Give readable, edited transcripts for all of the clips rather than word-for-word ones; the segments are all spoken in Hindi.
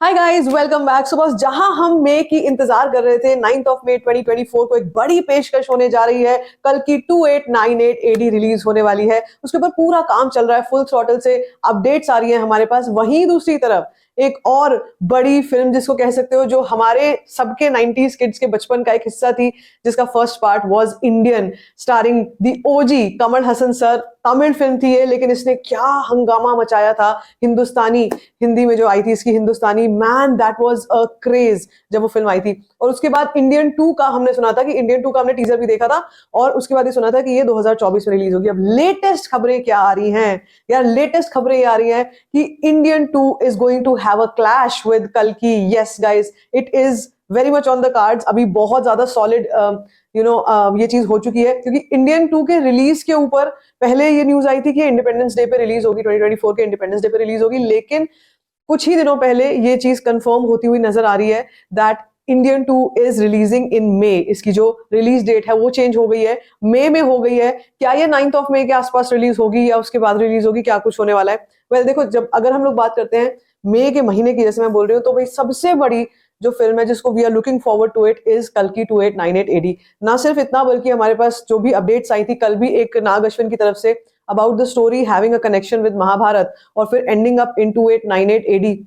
हाय गाइस, वेलकम बैक। सो बस जहां हम मई की इंतजार कर रहे थे, 9th ऑफ मई 2024 को एक बड़ी पेशकश होने जा रही है। कल की 2898 एडी रिलीज होने वाली है। उसके ऊपर पूरा काम चल रहा है फुल थ्रॉटल से, अपडेट्स आ रही हैं हमारे पास। वहीं दूसरी तरफ एक और बड़ी फिल्म जिसको कह सकते हो, जो हमारे सबके 90s किड्स के बचपन का एक हिस्सा थी, जिसका first part was Indian, starring the OG Kamal Haasan sir. Tamil film थी ये, लेकिन इसने क्या हंगामा मचाया था। हिंदुस्तानी हिंदी में जो आई थी इसकी Hindustani, man that was a craze जब वो फिल्म आई थी। और उसके बाद इंडियन 2 का हमने सुना था कि इंडियन 2 का हमने टीजर भी देखा था, और उसके बाद ये सुना था कि ये 2024 में रिलीज होगी। अब लेटेस्ट खबरें क्या आ रही हैं यार? लेटेस्ट खबरें ये आ रही हैं कि Indian 2 is going to have a clash with कल्कि। Yes guys, it is very much on the cards. अभी बहुत ज्यादा सॉलिड ये चीज हो चुकी है, क्योंकि इंडियन 2 के रिलीज के ऊपर पहले ये न्यूज आई थी कि इंडिपेंडेंस डे पे रिलीज होगी, 2024 के इंडिपेंडेंस डे पे रिलीज होगी। लेकिन कुछ ही दिनों पहले ये चीज कंफर्म होती हुई नजर आ रही है that Indian 2 is releasing in May. इसकी जो रिलीज डेट है वो चेंज हो गई है, मई में हो गई है। क्या ये 9th ऑफ मई के आसपास रिलीज होगी या उसके बाद रिलीज होगी, क्या कुछ होने वाला है? वेल देखो, जब अगर हम लोग बात करते हैं मई के महीने की, जैसे मैं बोल रही हूँ, तो भाई सबसे बड़ी जो फिल्म है जिसको we are looking forward to it is कल्कि 2898 एडी। ना सिर्फ इतना, बल्कि हमारे पास जो भी अपडेट्स आई थी, कल भी एक नाग अश्विन की तरफ से about the story having a connection with Mahabharat, और फिर एंडिंग अप इन 2898 एडी।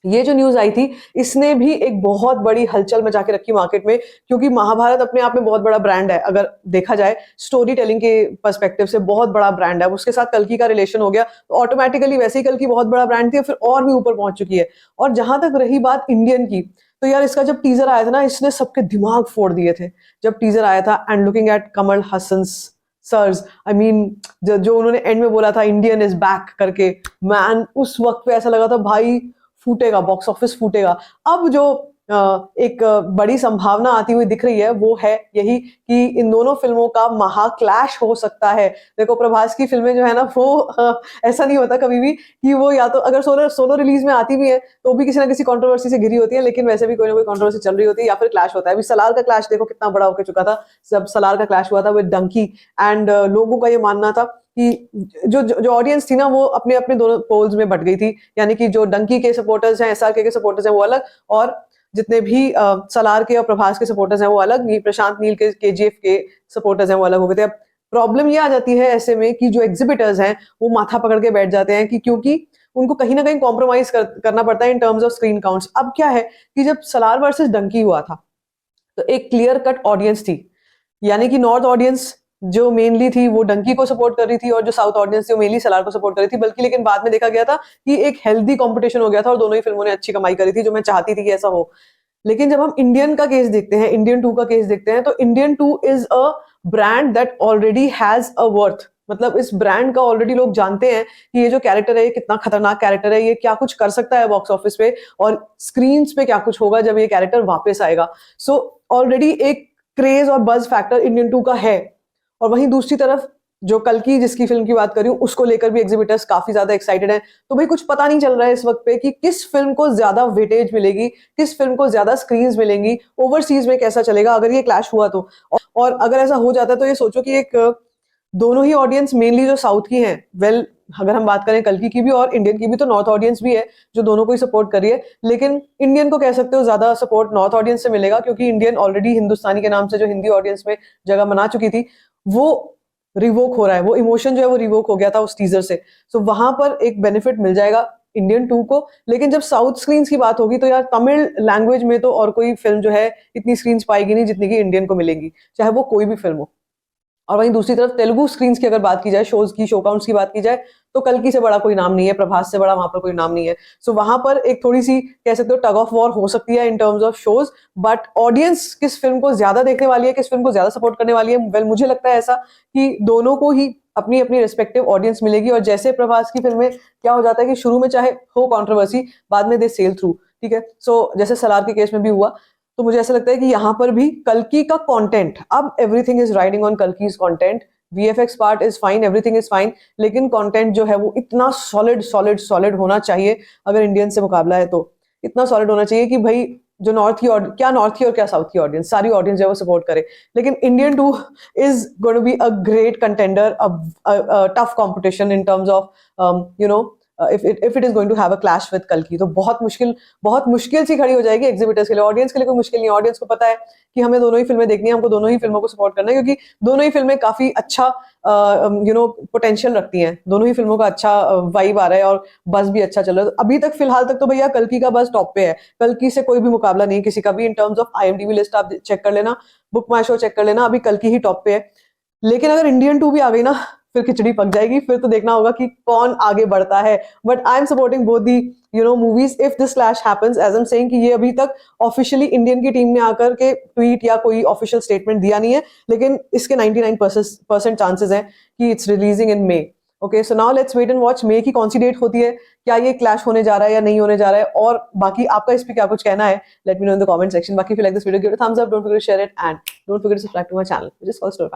ये जो न्यूज आई थी, इसने भी एक बहुत बड़ी हलचल मचा के रखी मार्केट में, क्योंकि महाभारत अपने आप में बहुत बड़ा ब्रांड है। अगर देखा जाए स्टोरी टेलिंग के पर्सपेक्टिव से बहुत बड़ा ब्रांड है। उसके साथ कल्कि का रिलेशन हो गया तो ऑटोमेटिकली वैसे ही कल्कि बहुत बड़ा ब्रांड थी, और फिर और भी ऊपर पहुंच चुकी है। और जहां तक रही बात इंडियन की, तो यार इसका जब टीजर आया था ना, इसने सबके दिमाग फोड़ दिए थे जब टीजर आया था। And looking at Kamal Haasan sirs, I mean जो उन्होंने एंड में बोला था इंडियन इज बैक करके, मैन उस वक्त पे ऐसा लगा था भाई फूटेगा, बॉक्स ऑफिस फूटेगा। अब जो एक बड़ी संभावना आती हुई दिख रही है वो है यही कि इन दोनों फिल्मों का महा क्लैश हो सकता है। देखो, प्रभास की फिल्में जो है ना, वो ऐसा नहीं होता कभी भी कि वो या तो अगर सोलो सोलो रिलीज में आती भी है तो भी किसी ना किसी कंट्रोवर्सी से घिरी होती है, लेकिन वैसे भी कोई ना कोई कंट्रोवर्सी चल रही होती है या फिर क्लैश होता है। अभी सलार का क्लैश देखो कितना बड़ा होकर चुका था। जब सलार का क्लैश हुआ था विद डंकी, एंड लोगों का ये मानना था कि जो ऑडियंस थी ना, वो अपने अपने दोनों पोल्स में बट गई थी। यानी कि जो डंकी के सपोर्टर्स हैं, एसआरके के सपोर्टर्स हैं, वो अलग, और जितने भी सलार के और प्रभास के सपोर्टर्स हैं वो अलग, ये प्रशांत नील के केजीएफ के सपोर्टर्स हैं वो अलग हो गए थे। अब प्रॉब्लम ये आ जाती है ऐसे में कि जो एग्जिबिटर्स हैं वो माथा पकड़ के बैठ जाते हैं, कि क्योंकि उनको कहीं ना कहीं कॉम्प्रोमाइज करना पड़ता है इन टर्म्स ऑफ स्क्रीन काउंट्स। अब क्या है कि जब सलार वर्सेस डंकी हुआ था तो एक क्लियर कट ऑडियंस थी, यानी कि नॉर्थ ऑडियंस जो मेनली थी वो डंकी को सपोर्ट कर रही थी, और जो साउथ ऑडियंस थी वो मेनली सलार को सपोर्ट कर रही थी। बल्कि लेकिन बाद में देखा गया था कि एक हेल्दी कंपटीशन हो गया था और दोनों ही फिल्मों ने अच्छी कमाई करी थी, जो मैं चाहती थी कि ऐसा हो। लेकिन जब हम इंडियन का केस देखते हैं, इंडियन 2 का केस देखते हैं, तो Indian 2 is a brand that already has a worth. मतलब इस ब्रांड का ऑलरेडी लोग जानते हैं कि ये जो कैरेक्टर है ये कितना खतरनाक कैरेक्टर है, ये क्या कुछ कर सकता है बॉक्स ऑफिस पे और स्क्रीन पे क्या कुछ होगा जब ये कैरेक्टर वापस आएगा। सो ऑलरेडी एक क्रेज और बज फैक्टर इंडियन 2 का है। और वहीं दूसरी तरफ जो कल की जिसकी फिल्म की बात कर रही हूँ, उसको लेकर भी एग्जिबिटर्स काफी ज्यादा एक्साइटेड हैं। तो भाई कुछ पता नहीं चल रहा है इस वक्त पे कि किस फिल्म को ज्यादा वेटेज मिलेगी, किस फिल्म को ज्यादा स्क्रीन्स मिलेंगी, ओवरसीज में कैसा चलेगा अगर ये क्लैश हुआ तो। और अगर ऐसा हो जाता है तो ये सोचो कि एक दोनों ही ऑडियंस मेनली जो साउथ की हैं, वेल अगर हम बात करें कल्कि की भी और इंडियन की भी, तो नॉर्थ ऑडियंस भी है जो दोनों को ही सपोर्ट कर रही है। लेकिन इंडियन को कह सकते हो ज्यादा सपोर्ट नॉर्थ ऑडियंस से मिलेगा, क्योंकि इंडियन ऑलरेडी हिंदुस्तानी के नाम से जो हिंदी ऑडियंस में जगह बना चुकी थी, वो रिवोक हो रहा है। वो इमोशन जो है वो रिवोक हो गया था उस टीजर से। सो वहां पर एक बेनिफिट मिल जाएगा इंडियन 2 को। लेकिन जब साउथ स्क्रीन की बात होगी तो यार तमिल लैंग्वेज में तो और कोई फिल्म जो है इतनी स्क्रीन पाएगी नहीं जितनी की इंडियन को मिलेंगी, चाहे वो कोई भी फिल्म हो। और वहीं दूसरी तरफ तेलुगु स्क्रीन की अगर बात की जाए, शोज की, शो काउंट्स की बात की जाए, तो कल्कि से बड़ा कोई नाम नहीं है, प्रभास से बड़ा वहां पर कोई नाम नहीं है। सो वहां पर एक थोड़ी सी कह सकते हो टग ऑफ वॉर हो सकती है इन terms of shows. But audience किस फिल्म को ज्यादा देखने वाली है, किस फिल्म को ज्यादा सपोर्ट करने वाली है, वेल मुझे लगता है ऐसा कि दोनों को ही अपनी अपनी रिस्पेक्टिव ऑडियंस मिलेगी। और जैसे प्रभास की फिल्में क्या हो जाता है कि शुरू में चाहे हो कंट्रोवर्सी, बाद में दे सेल थ्रू, ठीक है। सो जैसे सलार के केस में भी हुआ, तो मुझे ऐसा लगता है कि यहाँ पर भी कल्कि का कंटेंट, अब everything is riding on कल्कि's content. VFX part is fine, everything is fine, लेकिन कंटेंट जो है वो इतना सॉलिड सॉलिड सॉलिड होना चाहिए। अगर इंडियन से मुकाबला है तो इतना सॉलिड होना चाहिए कि भाई जो नॉर्थ की क्या नॉर्थ की और क्या साउथ की ऑडियंस, सारी ऑडियंस जो है वो सपोर्ट करे। लेकिन Indian 2 is going to be a great contender, tough competition in terms of if it is going to have a clash with कल्कि, तो बहुत मुश्किल सी खड़ी हो जाएगी एग्जिबिटर्स के लिए। ऑडियंस के लिए कोई मुश्किल नहीं है, ऑडियंस को पता है कि हमें दोनों ही फिल्में देखनी है, हमको दोनों ही फिल्मों को सपोर्ट करना है, क्योंकि दोनों ही फिल्में काफी अच्छा पोटेंशियल रखती हैं, दोनों ही फिल्मों का अच्छा वाइब आ रहा है और बस भी अच्छा चल रहा है। अभी तक फिलहाल तक तो भैया कल्कि का बस टॉप पे है, कल्कि से कोई भी मुकाबला नहीं किसी का भी। इन टर्म्स ऑफ IMDb लिस्ट आप चेक कर लेना, बुक माई शो चेक कर लेना, अभी कल्कि ही टॉप पे है। लेकिन अगर इंडियन 2 भी आ गई ना, फिर खिचड़ी पक जाएगी, फिर तो देखना होगा कि कौन आगे बढ़ता है। But I am supporting both the movies if this clash happens, as am saying कि ये अभी तक ऑफिशियली इंडियन की टीम ने आकर के ट्वीट या कोई ऑफिशियल स्टेटमेंट दिया नहीं है, लेकिन इसके 99% चांसेस हैं कि it's releasing in May. Okay, so now let's wait and watch May की कौन सी डेट होती है, क्या ये क्लैश होने जा रहा है या नहीं होने जा रहा है, और बाकी आपका इस पे क्या कुछ कहना है, let me know in the comment section. बाकी if you like this video, give it a thumbs up, don't forget to share it, and don't forget to subscribe to my channel, which is called Story Fan।